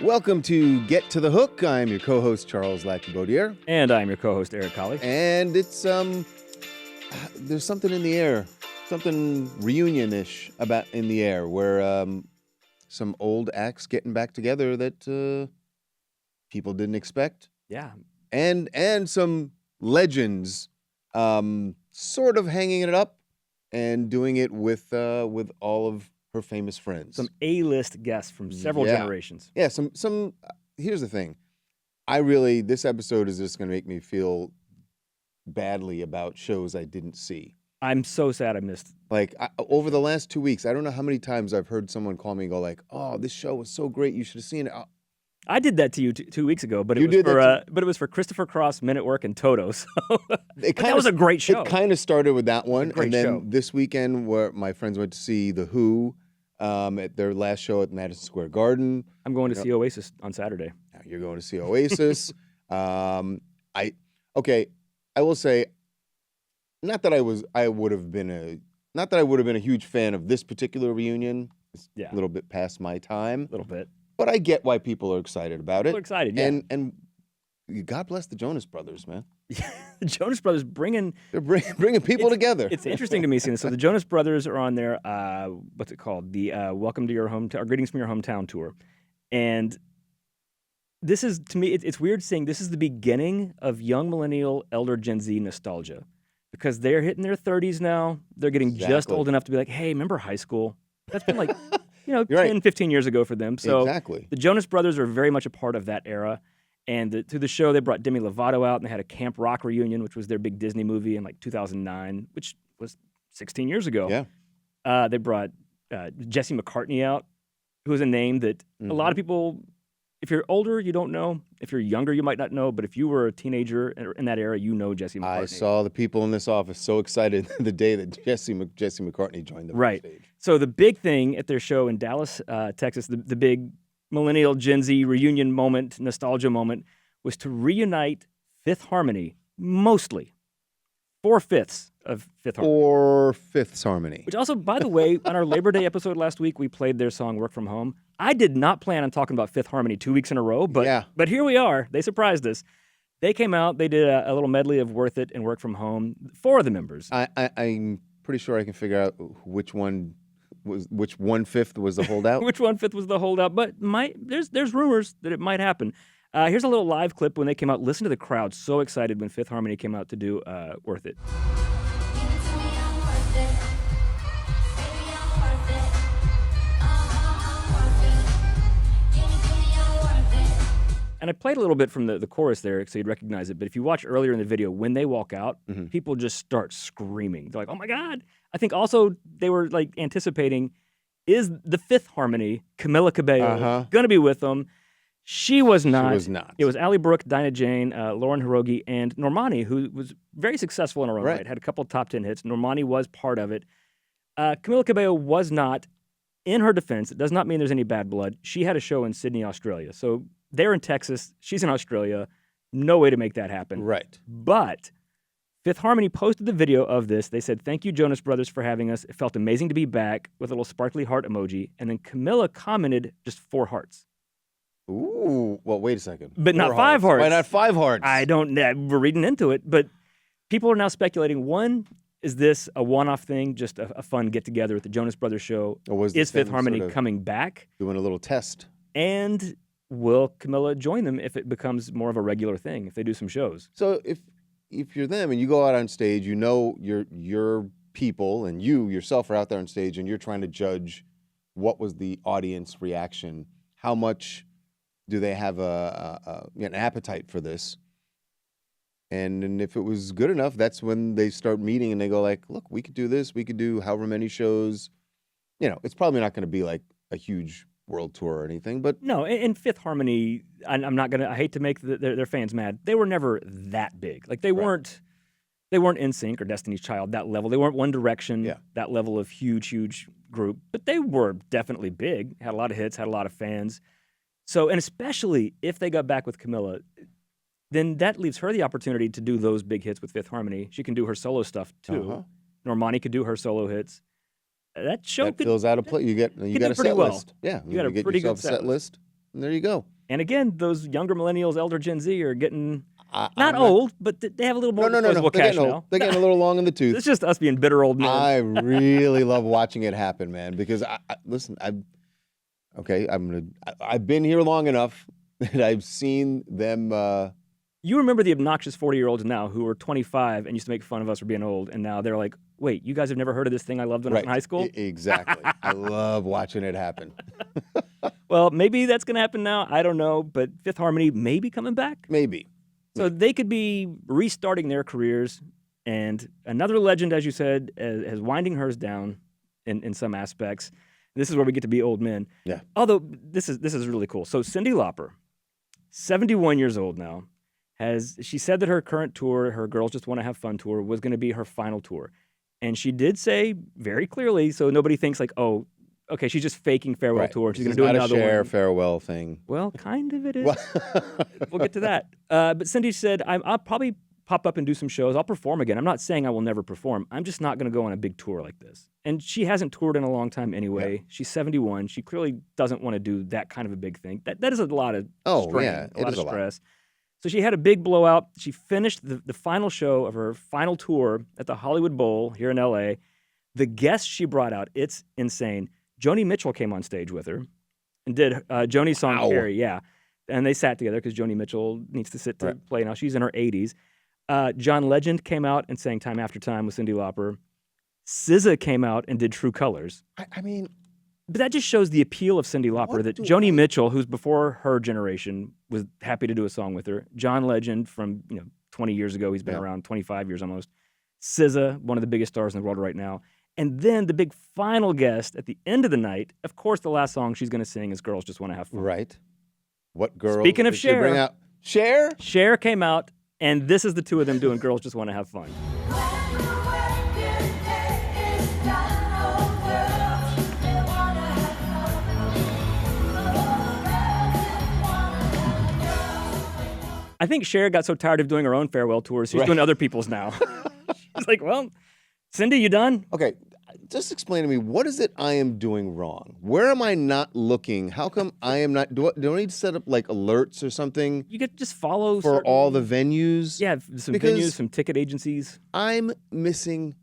Welcome to Get to the Hook. I'm your co-host, Charles Latibeaudiere. And I'm your co-host, Eric Colley. And it's, there's something in the air, something reunion-ish about in the air, where some old acts getting back together that people didn't expect. Yeah. And some legends sort of hanging it up and doing it with all of her famous friends. Some A-list guests from several generations. Yeah, some here's the thing. This episode is just going to make me feel badly about shows I didn't see. I'm so sad I missed. Over the last 2 weeks, I don't know how many times I've heard someone call me and go like, "Oh, this show was so great, you should have seen it." I did that to you 2 weeks ago, but it was for Christopher Cross, Men at Work, and Toto. So that was a great show. It kind of started with that one, and then this weekend, where my friends went to see The Who at their last show at Madison Square Garden. I'm going to see Oasis on Saturday. Now you're going to see Oasis. I will say, not that I would have been a huge fan of this particular reunion. It's a little bit past my time. A little bit. But I get why people are excited about it. People are excited, yeah. And God bless the Jonas Brothers, man. The Jonas Brothers bringing people together. It's interesting to me seeing this. So the Jonas Brothers are on their what's it called? The Welcome to Your Hometown, or Greetings from Your Hometown tour, and this is, to me, it's weird seeing this is the beginning of young millennial, elder Gen Z nostalgia, because they're hitting their 30s now. They're getting just old enough to be like, hey, remember high school? That's been like 10, right. 15 years ago for them. So exactly. The Jonas Brothers are very much a part of that era. And to the show, they brought Demi Lovato out, and they had a Camp Rock reunion, which was their big Disney movie in 2009, which was 16 years ago. Yeah. They brought Jesse McCartney out, who is a name that a lot of people, if you're older, you don't know. If you're younger, you might not know. But if you were a teenager in that era, you know Jesse McCartney. I saw the people in this office so excited the day that Jesse McCartney joined them on stage. So the big thing at their show in Dallas, Texas, the big millennial Gen Z reunion moment, nostalgia moment, was to reunite Fifth Harmony, mostly. 4/5 of Fifth Harmony. 4/5 Harmony. Which also, by the way, on our Labor Day episode last week, we played their song Work From Home. I did not plan on talking about Fifth Harmony 2 weeks in a row, but here we are. They surprised us. They came out, they did a little medley of Worth It and Work From Home. 4 of the members. I'm pretty sure I can figure out which 1/5 was the holdout. Which 1/5 was the holdout, but there's rumors that it might happen. Here's a little live clip when they came out. Listen to the crowd, so excited when Fifth Harmony came out to do Worth It. And I played a little bit from the chorus there so you'd recognize it, but if you watch earlier in the video, when they walk out, people just start screaming. They're like, oh my God. I think also they were anticipating, is the Fifth Harmony, Camila Cabello, going to be with them? She was not. She was not. It was Ally Brooke, Dinah Jane, Lauren Hirogi, and Normani, who was very successful in her own right. Had a couple of top 10 hits. Normani was part of it. Camila Cabello was not. In her defense, it does not mean there's any bad blood. She had a show in Sydney, Australia. So they're in Texas. She's in Australia. No way to make that happen. Right. But Fifth Harmony posted the video of this. They said, thank you, Jonas Brothers, for having us. It felt amazing to be back, with a little sparkly heart emoji. And then Camila commented just 4 hearts. Ooh, well, wait a second. But not 5 hearts. Why not 5 hearts? We're reading into it, but people are now speculating, one, is this a one-off thing, just a fun get-together at the Jonas Brothers show? Or was is Fifth Harmony coming back? Doing a little test. And will Camila join them if it becomes more of a regular thing, if they do some shows? So if you're them and you go out on stage, you know your people and you yourself are out there on stage and you're trying to judge what was the audience reaction, how much do they have an appetite for this? And if it was good enough, that's when they start meeting and they go like, look, we could do this. We could do however many shows. It's probably not going to be like a huge world tour or anything, but no. And Fifth Harmony, I hate to make their fans mad. They were never that big. Like they weren't NSYNC or Destiny's Child, that level. They weren't One Direction, that level of huge group. But they were definitely big. Had a lot of hits, had a lot of fans. So, and especially if they got back with Camila, then that leaves her the opportunity to do those big hits with Fifth Harmony. She can do her solo stuff too. Normani could do her solo hits. That show fills out a play. You got a set list. Yeah, you got a pretty good set list. And there you go. And again, those younger millennials, elder Gen Z, are getting not I'm old, but they have a little more disposable cash now. They're getting a little long in the tooth. It's just us being bitter old men. I really love watching it happen, man, because listen, I've been here long enough that I've seen them. You remember the obnoxious 40-year-olds now who are 25 and used to make fun of us for being old, and now they're like, wait, you guys have never heard of this thing I loved when I was in high school? Exactly. I love watching it happen. Well, maybe that's going to happen now. I don't know, but Fifth Harmony may be coming back. Maybe. So they could be restarting their careers, and another legend, as you said, is winding hers down in some aspects. This is where we get to be old men. Yeah. Although this is really cool. So Cyndi Lauper, 71 years old now, she said that her current tour, her Girls Just Want to Have Fun tour, was going to be her final tour. And she did say very clearly, so nobody thinks like, oh, okay, she's just faking farewell tour. She's going to do another one. Not a Cher farewell thing. Well, kind of it is. We'll get to that. But Cyndi said, I'll probably pop up and do some shows. I'll perform again. I'm not saying I will never perform. I'm just not going to go on a big tour like this. And she hasn't toured in a long time anyway. Yeah. She's 71. She clearly doesn't want to do that kind of a big thing. That is a lot of strain, a lot of stress. So she had a big blowout. She finished the final show of her final tour at the Hollywood Bowl here in L.A. The guests she brought out, it's insane. Joni Mitchell came on stage with her and did Joni's song Carrie, yeah. And they sat together because Joni Mitchell needs to sit to play now. She's in her 80s. John Legend came out and sang Time After Time with Cyndi Lauper. SZA came out and did True Colors. I mean... But that just shows the appeal of Cyndi Lauper, that Joni Mitchell, who's before her generation, was happy to do a song with her. John Legend from 20 years ago, he's been around 25 years almost. SZA, one of the biggest stars in the world right now. And then the big final guest at the end of the night, of course, the last song she's going to sing is Girls Just Want to Have Fun. Right. What girl? Speaking of Cher. Bring out? Cher? Cher came out, and this is the two of them doing Girls Just Want to Have Fun. I think Cher got so tired of doing her own farewell tours, she's doing other people's now. She's like, well, Cyndi, you done? Okay, just explain to me, what is it I am doing wrong? Where am I not looking? How come I am not... Do I need to set up, like, alerts or something? You get just follow... For all the venues? Yeah, some venues, some ticket agencies. I'm missing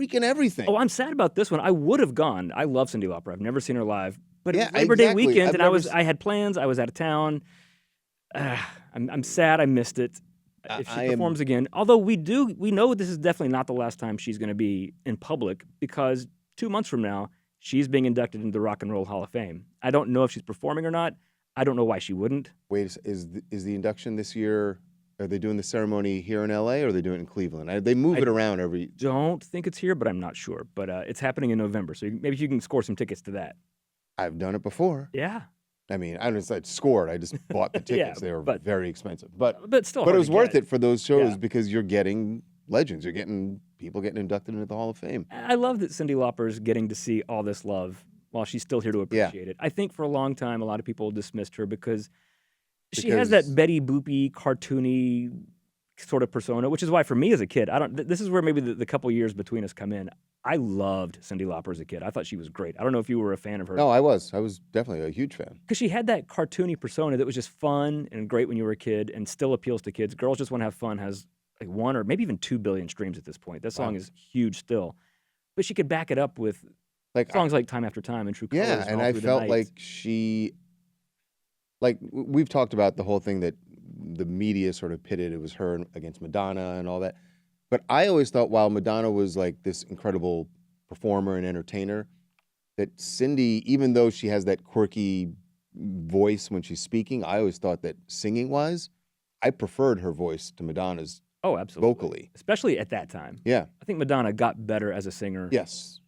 freaking everything. Oh, I'm sad about this one. I would have gone. I love Cyndi Lauper. I've never seen her live. But it was Labor Day weekend, and I had plans. I was out of town. I'm sad I missed it. If she performs again, although we know this is definitely not the last time she's going to be in public, because 2 months from now she's being inducted into the Rock and Roll Hall of Fame. I don't know if she's performing or not. I don't know why she wouldn't. Wait, is the induction this year? Are they doing the ceremony here in LA or are they doing it in Cleveland? They move it around every. Don't think it's here, but I'm not sure. But it's happening in November, so maybe you can score some tickets to that. I've done it before. Yeah. I mean, I didn't scored. I just bought the tickets. They were very expensive, but still, it was worth it for those shows because you're getting legends. You're getting people getting inducted into the Hall of Fame. I love that Cyndi Lauper's getting to see all this love while she's still here to appreciate it. I think for a long time, a lot of people dismissed her because she has that Betty Boopy, cartoony sort of persona, which is why for me as a kid, this is where maybe the couple years between us come in. I loved Cyndi Lauper as a kid. I thought she was great. I don't know if you were a fan of her. No, I was. I was definitely a huge fan. Because she had that cartoony persona that was just fun and great when you were a kid and still appeals to kids. Girls Just Want to Have Fun has like 1 or maybe even 2 billion streams at this point. That song is huge still. But she could back it up with songs like Time After Time and True Colors. Yeah, and I felt like we've talked about the whole thing that the media sort of pitted. It was her against Madonna and all that. But I always thought while Madonna was like this incredible performer and entertainer, that Cyndi, even though she has that quirky voice when she's speaking, I always thought that singing-wise, I preferred her voice to Madonna's. Oh, absolutely. Vocally. Especially at that time. Yeah. I think Madonna got better as a singer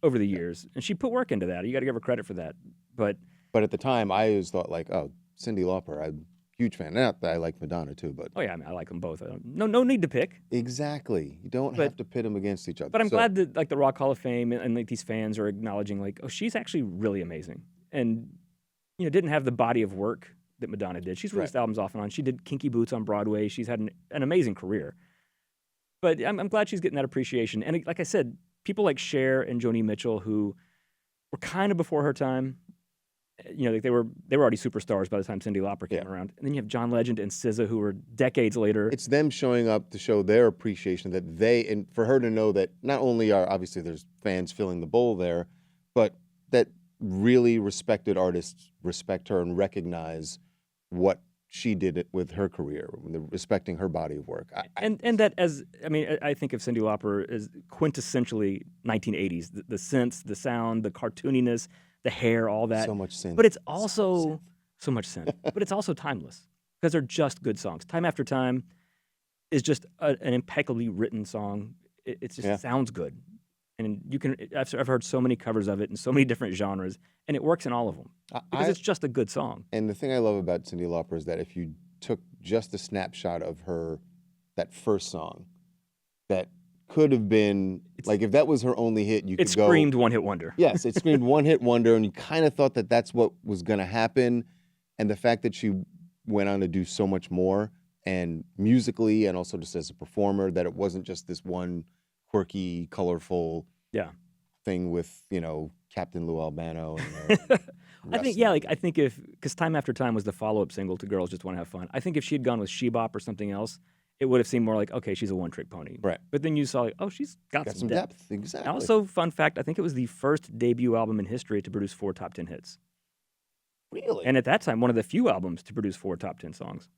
over the years. And she put work into that. You got to give her credit for that. But at the time, I always thought like, oh, Cyndi Lauper, I'm a huge fan. Not that I like Madonna too, but... Oh, yeah, I mean, I like them both. No need to pick. Exactly. You don't have to pit them against each other. But I'm glad that like the Rock Hall of Fame and like these fans are acknowledging like, oh, she's actually really amazing. And, didn't have the body of work that Madonna did. She's released albums off and on. She did Kinky Boots on Broadway. She's had an amazing career. But I'm glad she's getting that appreciation. And like I said, people like Cher and Joni Mitchell, who were kind of before her time, like they were already superstars by the time Cyndi Lauper came around. And then you have John Legend and SZA, who were decades later. It's them showing up to show their appreciation that and for her to know that not only are obviously there's fans filling the bowl there, but that really respected artists respect her and recognize what she did with her career, respecting her body of work. And that I think of Cyndi Lauper as quintessentially 1980s, the synths, the sound, the cartooniness, the hair, all that. So much synth. But it's also so much synth. But it's also timeless because they're just good songs. Time After Time is just an impeccably written song. It just sounds good. And I've heard so many covers of it in so many different genres, and it works in all of them because it's just a good song. And the thing I love about Cyndi Lauper is that if you took just a snapshot of that first song, that could have been, if that was her only hit, it screamed one-hit wonder. Yes, it screamed one-hit wonder, and you kind of thought that that's what was going to happen. And the fact that she went on to do so much more, and musically and also just as a performer, that it wasn't just this one quirky, colorful thing with, Captain Lou Albano. And, I think because Time After Time was the follow-up single to Girls Just Want to Have Fun. I think if she had gone with She-Bop or something else, it would have seemed more like, okay, she's a one-trick pony. Right. But then you saw, she's got some depth. Exactly. And also, fun fact, I think it was the first debut album in history to produce 4 top 10 hits. Really? And at that time, one of the few albums to produce 4 top 10 songs.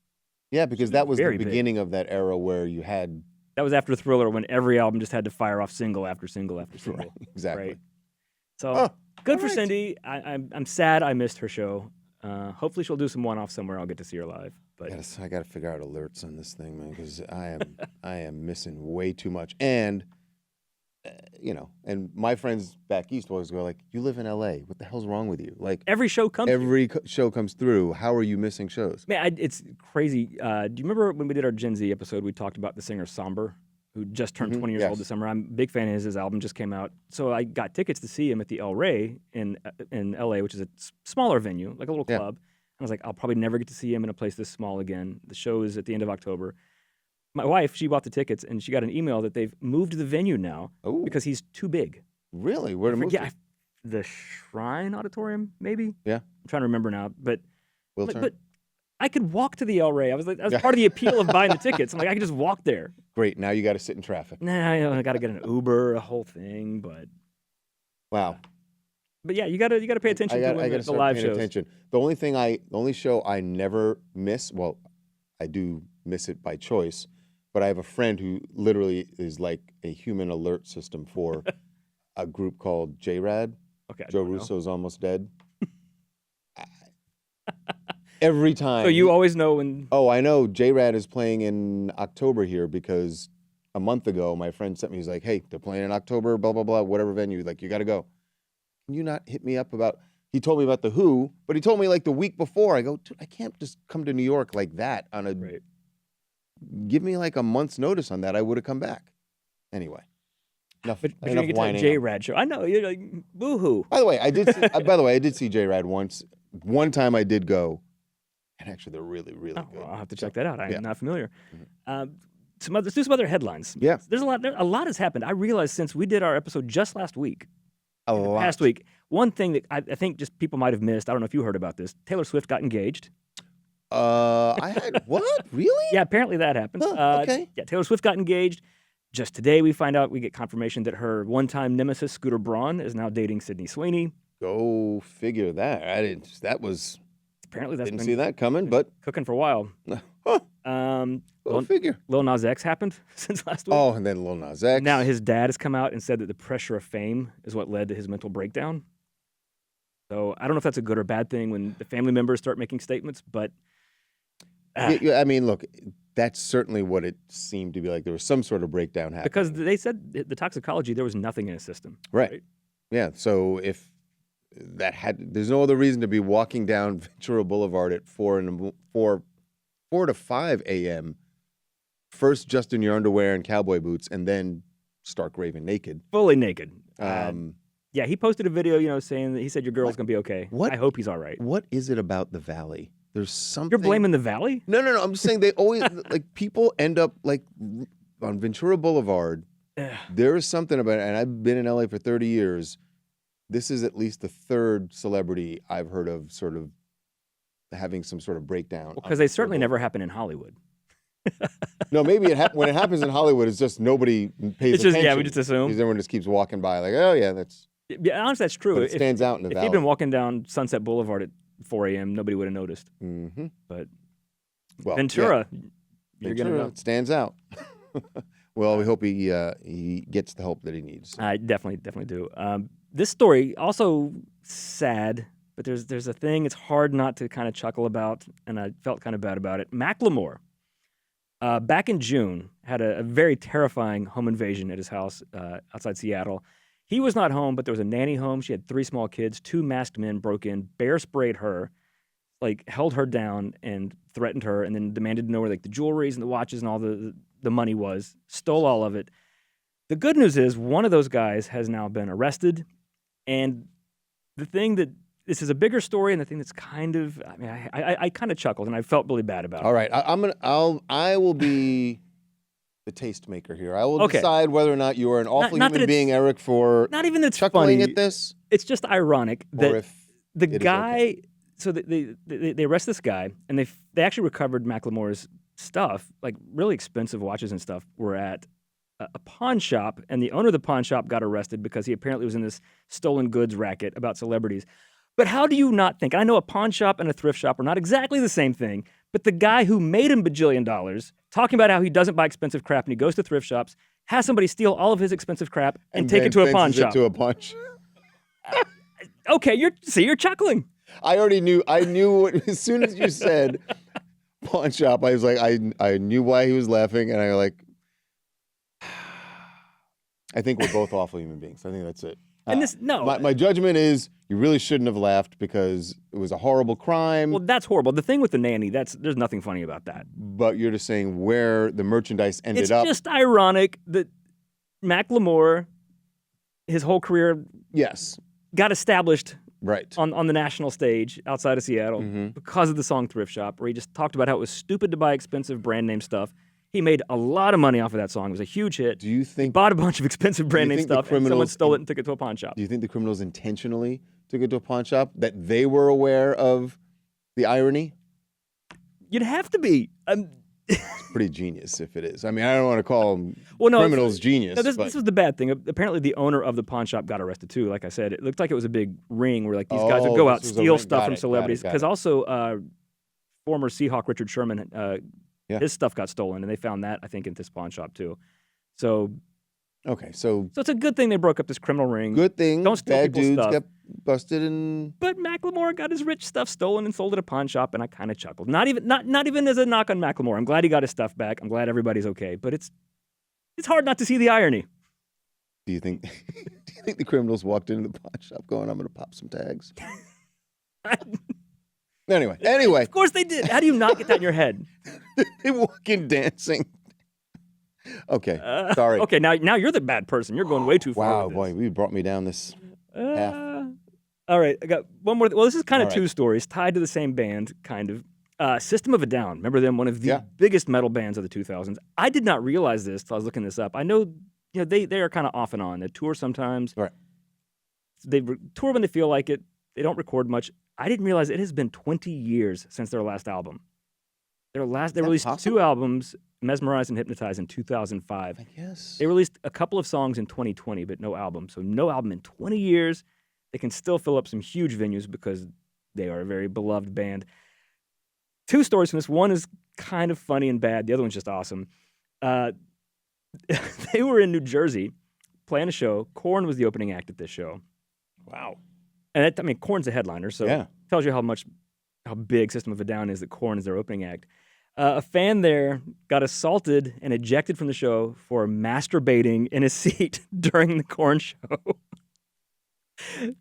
Yeah, because that was the beginning of that era where you had... That was after Thriller, when every album just had to fire off single after single after single. Right, exactly. Right? So, good for Cyndi. I'm sad I missed her show. Hopefully she'll do some one-off somewhere. I'll get to see her live. But I got to figure out alerts on this thing, man, because I am missing way too much. And and my friends back east always go like, "You live in L.A. What the hell's wrong with you?" Like every show comes. Show comes through. How are you missing shows? Man, it's crazy. Do you remember when we did our Gen Z episode? We talked about the singer Somber, who just turned 20 years old this summer. I'm a big fan of his. His album just came out, so I got tickets to see him at the El Rey in L.A., which is a smaller venue, like a little club. And I was like, I'll probably never get to see him in a place this small again. The show is at the end of October. My wife, she bought the tickets, and she got an email that they've moved the venue now because he's too big. Really? Where to move to? The Shrine Auditorium, maybe? Yeah. I'm trying to remember now. But But I could walk to the El Rey. I was part of the appeal of buying the tickets. I'm like, I could just walk there. Great. Now you got to sit in traffic. Nah, I got to get an Uber, a whole thing. But wow. But yeah, you got to pay attention to the live shows. Attention. The only show I never miss. Well, I do miss it by choice. But I have a friend who literally is like a human alert system for a group called J-Rad. Okay, Joe Russo's Almost Dead. Every time. So you always know when... Oh, I know. J-Rad is playing in October here because a month ago my friend sent me, he's like, hey, they're playing in October, blah, blah, blah, whatever venue. Like, you got to go. Can you not hit me up about... He told me about The Who, but he told me like the week before. I go, dude, I can't just come to New York like that on a... Right. Give me like a month's notice on that. I would have come back. Anyway. Enough, but you're going to get to that J-Rad show. I know. You're like, boo-hoo. By the way, I did see J-Rad once. One time I did go. And actually, they're really, really good. Well, I'll have to check that out. I'm not familiar. Let's do some other headlines. Yeah. There's a lot has happened. I realized since we did our episode just last week. Past week. One thing that I think just people might have missed, I don't know if you heard about this, Taylor Swift got engaged. What? Really? Yeah, apparently that happened. Okay. Yeah, Taylor Swift got engaged. Just today we get confirmation that her one-time nemesis, Scooter Braun, is now dating Sydney Sweeney. Go figure that. Apparently that's didn't see that coming, but cooking for a while. Go figure. Lil Nas X happened since last week. Oh, and then Lil Nas X. Now his dad has come out and said that the pressure of fame is what led to his mental breakdown. So I don't know if that's a good or bad thing when the family members start making statements, but... I mean, look, that's certainly what it seemed to be like. There was some sort of breakdown happening. Because they said the toxicology, there was nothing in his system. Right. Yeah, so if there's no other reason to be walking down Ventura Boulevard at 4 to 5 a.m., first just in your underwear and cowboy boots, and then stark raving naked. Fully naked. Yeah, he posted a video, saying that he said your girl's going to be okay. I hope he's all right. What is it about the Valley? There's something. You're blaming the Valley? No. I'm just saying they always, like, people end up, like, on Ventura Boulevard. There is something about it, and I've been in LA for 30 years. this is at least the third celebrity I've heard of sort of having some sort of breakdown. Because they certainly never happen in Hollywood. No, maybe when it happens in Hollywood, it's just nobody pays attention. Yeah, we just assume. Because everyone just keeps walking by like, oh yeah, that's. Yeah, honestly, that's true. But it stands out in the If valley. you'd been walking down Sunset Boulevard at 4 a.m., nobody would have noticed. Mm-hmm. But well, Ventura, you're Ventura, gonna know. it stands out. Well, we hope he gets the help that he needs. I definitely do. This story also sad, but there's a thing it's hard not to kind of chuckle about, and I felt kind of bad about it. Macklemore, back in June, had a very terrifying home invasion at his house outside Seattle. He was not home, but there was a nanny home. She had 3 small kids. 2 masked men broke in, bear sprayed her, like held her down and threatened her, and then demanded to know where like the jewelries and the watches and all the money was. Stole all of it. The good news is one of those guys has now been arrested, and the thing that this is a bigger story, and the thing that's kind of I kind of chuckled and I felt really bad about it. All right, I will be the tastemaker here. I will decide whether or not you are an awful human being, Eric, for not even that's chuckling funny at this. It's just ironic that if the guy. So they arrest this guy, and they actually recovered Macklemore's stuff, like really expensive watches and stuff, were at a pawn shop, and the owner of the pawn shop got arrested because he apparently was in this stolen goods racket about celebrities. But how do you not think? I know a pawn shop and a thrift shop are not exactly the same thing, but the guy who made him bajillion dollars, talking about how he doesn't buy expensive crap and he goes to thrift shops, has somebody steal all of his expensive crap and take it to a pawn shop. Okay, you're chuckling. I already knew. I knew as soon as you said pawn shop, I was like, I knew why he was laughing, and I was like, I think we're both awful human beings. I think that's it. And my judgment is you really shouldn't have laughed because it was a horrible crime. Well, that's horrible. The thing with the nanny, there's nothing funny about that. But you're just saying where the merchandise ended up. It's just ironic that Macklemore, his whole career, got established on the national stage outside of Seattle because of the song Thrift Shop, where he just talked about how it was stupid to buy expensive brand name stuff. He made a lot of money off of that song. It was a huge hit. Do you think he bought a bunch of expensive brand name stuff and someone stole it and took it to a pawn shop? Do you think the criminals intentionally took it to a pawn shop, that they were aware of the irony? You'd have to be. It's pretty genius if it is. I mean, I don't want to call them criminals genius. No, this was the bad thing. Apparently, the owner of the pawn shop got arrested too. Like I said, it looked like it was a big ring where like these guys would go out, steal stuff from celebrities. Because also, former Seahawk Richard Sherman, his stuff got stolen, and they found that, I think, in this pawn shop too. So, so it's a good thing they broke up this criminal ring. Good thing. Don't steal bad people's dudes stuff. got busted and. But Macklemore got his rich stuff stolen and sold at a pawn shop, and I kind of chuckled. Not even as a knock on Macklemore. I'm glad he got his stuff back. I'm glad everybody's okay. But it's hard not to see the irony. Do you think the criminals walked into the pawn shop going, "I'm going to pop some tags"? Anyway. Of course they did. How do you not get that in your head? They walk in dancing. Okay, sorry. Okay, now you're the bad person. You're going way too far. Wow, boy, you brought me down this path. All right, I got one more. Well, this is kind of two stories tied to the same band, kind of. System of a Down. Remember them? One of the biggest metal bands of the 2000s. I did not realize this until I was looking this up. I know, they are kind of off and on. They tour sometimes. Right. They tour when they feel like it. They don't record much. I didn't realize it has been 20 years since their last album. They released 2 albums, Mesmerized and Hypnotized, in 2005. I guess. They released a couple of songs in 2020, but no album. So no album in 20 years. They can still fill up some huge venues because they are a very beloved band. 2 stories from this. One is kind of funny and bad. The other one's just awesome. They were in New Jersey playing a show. Korn was the opening act at this show. Wow. And Korn's a headliner, so it tells you how big System of a Down is that Korn is their opening act. A fan there got assaulted and ejected from the show for masturbating in his seat during the Korn show.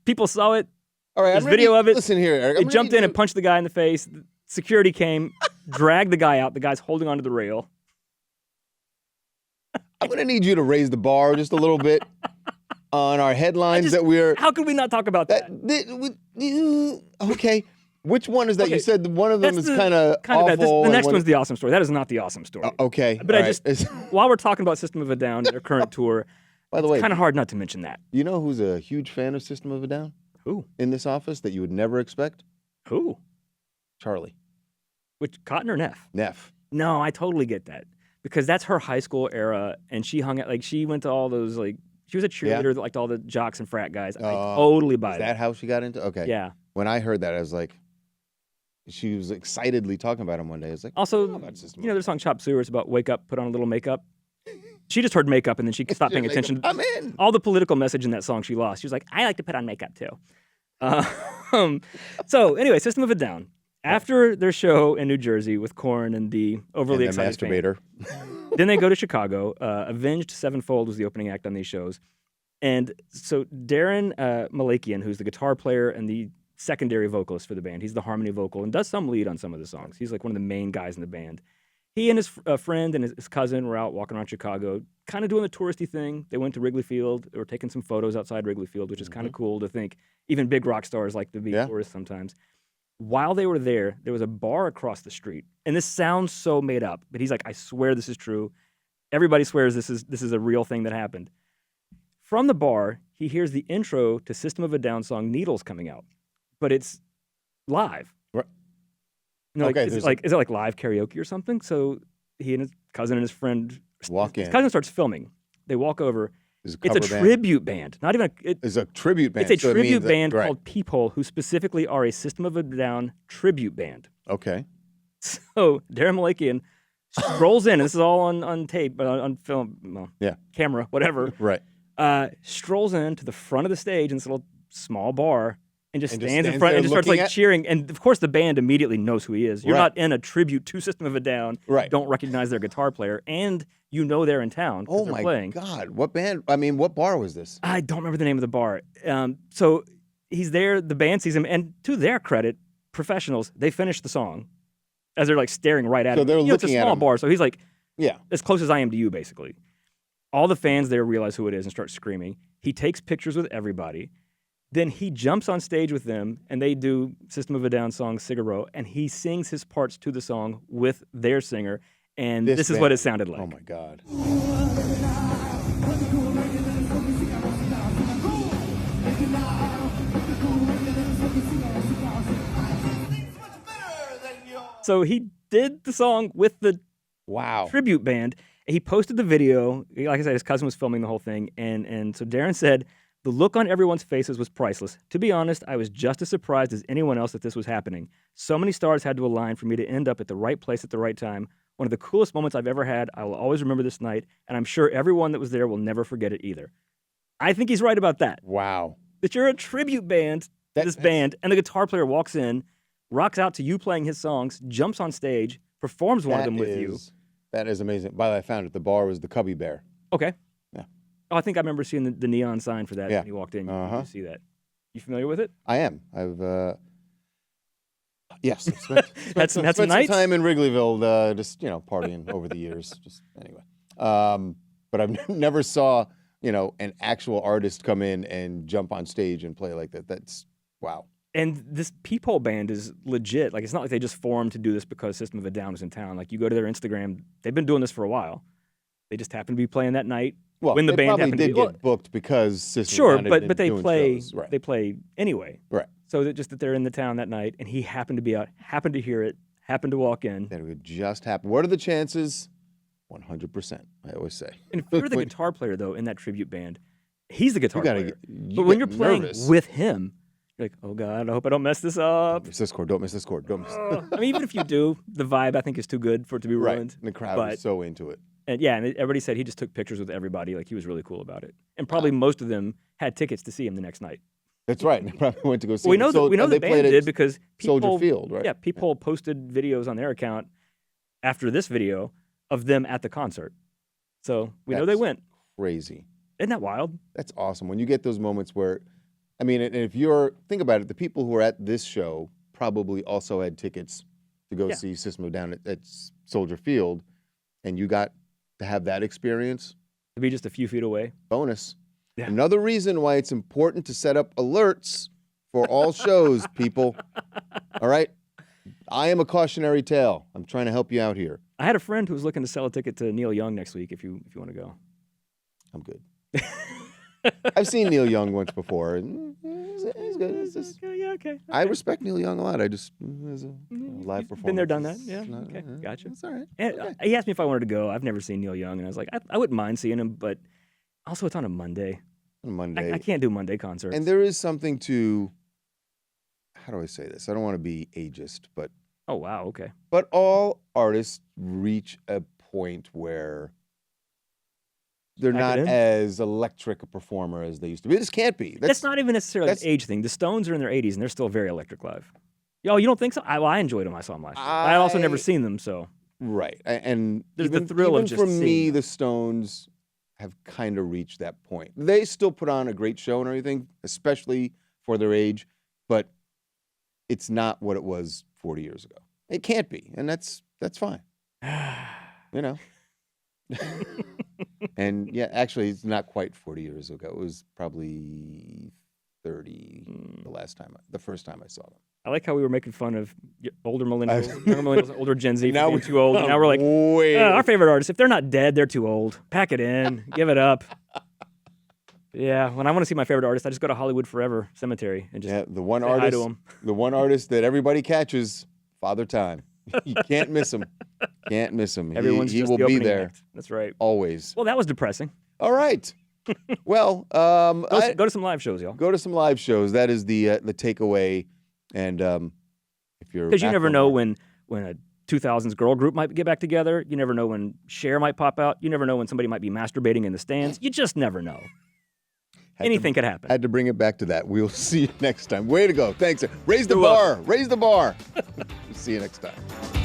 People saw it. All right, there's video of it. Listen here, Eric. They jumped in and punched the guy in the face. Security came, dragged the guy out. The guy's holding onto the rail. I'm going to need you to raise the bar just a little bit on our headlines that we're... How could we not talk about that? Okay. Which one is that? You said one of them is kind of awful. The next one's the awesome story. That is not the awesome story. Okay. But while we're talking about System of a Down, their current tour, By the way, kind of hard not to mention that. You know who's a huge fan of System of a Down? Who? In this office that you would never expect? Who? Charlie. Which, Cotton or Neff? Neff. No, I totally get that. Because that's her high school era, and she hung out, like, she went to all those, like, she was a cheerleader that liked all the jocks and frat guys. I totally buy that. Is that how she got into? Okay. Yeah. When I heard that, I was like, she was excitedly talking about him one day. I was like, also, you know, their song Chop Suey is about wake up, put on a little makeup. She just heard makeup, and then she stopped paying attention. I'm in. All the political message in that song she lost. She was like, I like to put on makeup, too. So, anyway, System of a Down. After their show in New Jersey with Korn and the overly excited masturbator. Then they go to Chicago. Avenged Sevenfold was the opening act on these shows. And so Darren Malakian, who's the guitar player and the secondary vocalist for the band, he's the harmony vocal and does some lead on some of the songs. He's like one of the main guys in the band. He and his friend and his cousin were out walking around Chicago, kind of doing the touristy thing. They went to Wrigley Field. They were taking some photos outside Wrigley Field, which is kind of cool to think. Even big rock stars like to be tourists sometimes. While they were there was a bar across the street. And this sounds so made up, but he's like, I swear this is true. Everybody swears this is a real thing that happened. From the bar, he hears the intro to System of a Down song Needles coming out. But it's live. Right. You know, is it like live karaoke or something? So he and his cousin and his friend walk in. His cousin starts filming. They walk over. It's a tribute band. Not even it's a tribute band. It's a tribute band called Peephole, who specifically are a System of a Down tribute band. Okay. So Darren Malakian strolls in. This is all on tape, on film, camera, whatever. Right. Strolls in to the front of the stage in this little small bar and just stands in front and just starts like cheering. And of course, the band immediately knows who he is. You're not in a tribute to System of a Down. Right. You don't recognize their guitar player, and you know they're in town. Oh they're my playing. God! What band? I mean, what bar was this? I don't remember the name of the bar. So he's there. The band sees him, and to their credit, professionals, they finish the song as they're like staring right at him. So they're looking at him. It's a small bar, so he's like, yeah, as close as I am to you, basically. All the fans there realize who it is and start screaming. He takes pictures with everybody. Then he jumps on stage with them, and they do System of a Down song, Cigarro, and he sings his parts to the song with their singer, and this is what it sounded like. Oh, my God. So he did the song with the tribute band. He posted the video. Like I said, his cousin was filming the whole thing, and so Darren said, the look on everyone's faces was priceless. To be honest, I was just as surprised as anyone else that this was happening. So many stars had to align for me to end up at the right place at the right time. One of the coolest moments I've ever had. I will always remember this night, and I'm sure everyone that was there will never forget it either. I think he's right about that. Wow. That you're a tribute band to this band, and the guitar player walks in, rocks out to you playing his songs, jumps on stage, performs one of them with you. That is amazing. By the way, I found it. The bar was the Cubby Bear. Okay. Yeah. Oh, I think I remember seeing the neon sign for that when you walked in. You see that. You familiar with it? I am. I've yes. Spent some time in Wrigleyville, just partying over the years. Just anyway. But I've never saw an actual artist come in and jump on stage and play like that. That's wow. And this Peephole band is legit. Like, it's not like they just formed to do this because System of a Down was in town. Like, you go to their Instagram, they've been doing this for a while. They just happen to be playing that night. Well, when the band probably did get booked because System of a Down but they play shows. Right. They play anyway. Right. So that they're in the town that night, and he happened to be out, happened to hear it, happened to walk in. That would just happen. What are the chances? 100%. I always say. And if you're the guitar player though in that tribute band, he's the guitar player. But when you're playing with him, you're like, oh God, I hope I don't mess this up. Don't miss this chord. Don't miss this chord. Don't miss. I mean, even if you do, the vibe I think is too good for it to be ruined. Right. And the crowd is so into it. And yeah, and everybody said he just took pictures with everybody. Like, he was really cool about it. And probably most of them had tickets to see him the next night. That's right. They probably went to go see him. We know the band did because Soldier Field, right? Yeah, people posted videos on their account after this video of them at the concert. So we know they went. Crazy. Isn't that wild? That's awesome. When you get those moments where, I mean, and if think about it, the people who are at this show probably also had tickets to go see System of a Down at Soldier Field, and you got to have that experience. To be just a few feet away. Bonus. Yeah. Another reason why it's important to set up alerts for all shows, people. All right? I am a cautionary tale. I'm trying to help you out here. I had a friend who was looking to sell a ticket to Neil Young next week if you want to go. I'm good. I've seen Neil Young once before, and he's good. It's just, Okay. I respect Neil Young a lot. I just, as a live performance. Been there, done that. Yeah. Not, Okay. Gotcha. It's all right. And Okay. he asked me if I wanted to go. I've never seen Neil Young, and I was like, I wouldn't mind seeing him, but also it's on a Monday. On Monday. I can't do Monday concerts. And there is something to, how do I say this? I don't want to be ageist, but. Oh, wow. Okay. But all artists reach a point where they're not as electric a performer as they used to be. This can't be. That's not even necessarily an age thing. The Stones are in their 80s, and they're still very electric live. Yo, you don't think so? I enjoyed them. I saw them last year. I also never seen them, so. Right. And there's even, the thrill of even just for seeing me, them. the Stones have kind of reached that point. They still put on a great show and everything, especially for their age, but it's not what it was 40 years ago. It can't be, and that's fine. You know? And yeah, actually, it's not quite 40 years ago. It was probably 30 the first time I saw them. I like how we were making fun of older millennials, younger millennials, older Gen Z for being too old. And now we're like, our favorite artists, if they're not dead, they're too old. Pack it in. Give it up. Yeah, when I want to see my favorite artist, I just go to Hollywood Forever Cemetery and just the one say hi to 'em. The one artist that everybody catches, Father Time. You can't miss him. Can't miss him. Everyone's he just will the be opening there. act. That's right. Always. Well, that was depressing. All right. Well, Go to some live shows, y'all. Go to some live shows. That is the takeaway. And if you're because you never know when a 2000s girl group might get back together. You never know when Cher might pop out. You never know when somebody might be masturbating in the stands. You just never know. Anything could happen. Had to bring it back to that. We'll see you next time. Way to go. Thanks. Raise the bar. Raise the bar. See you next time.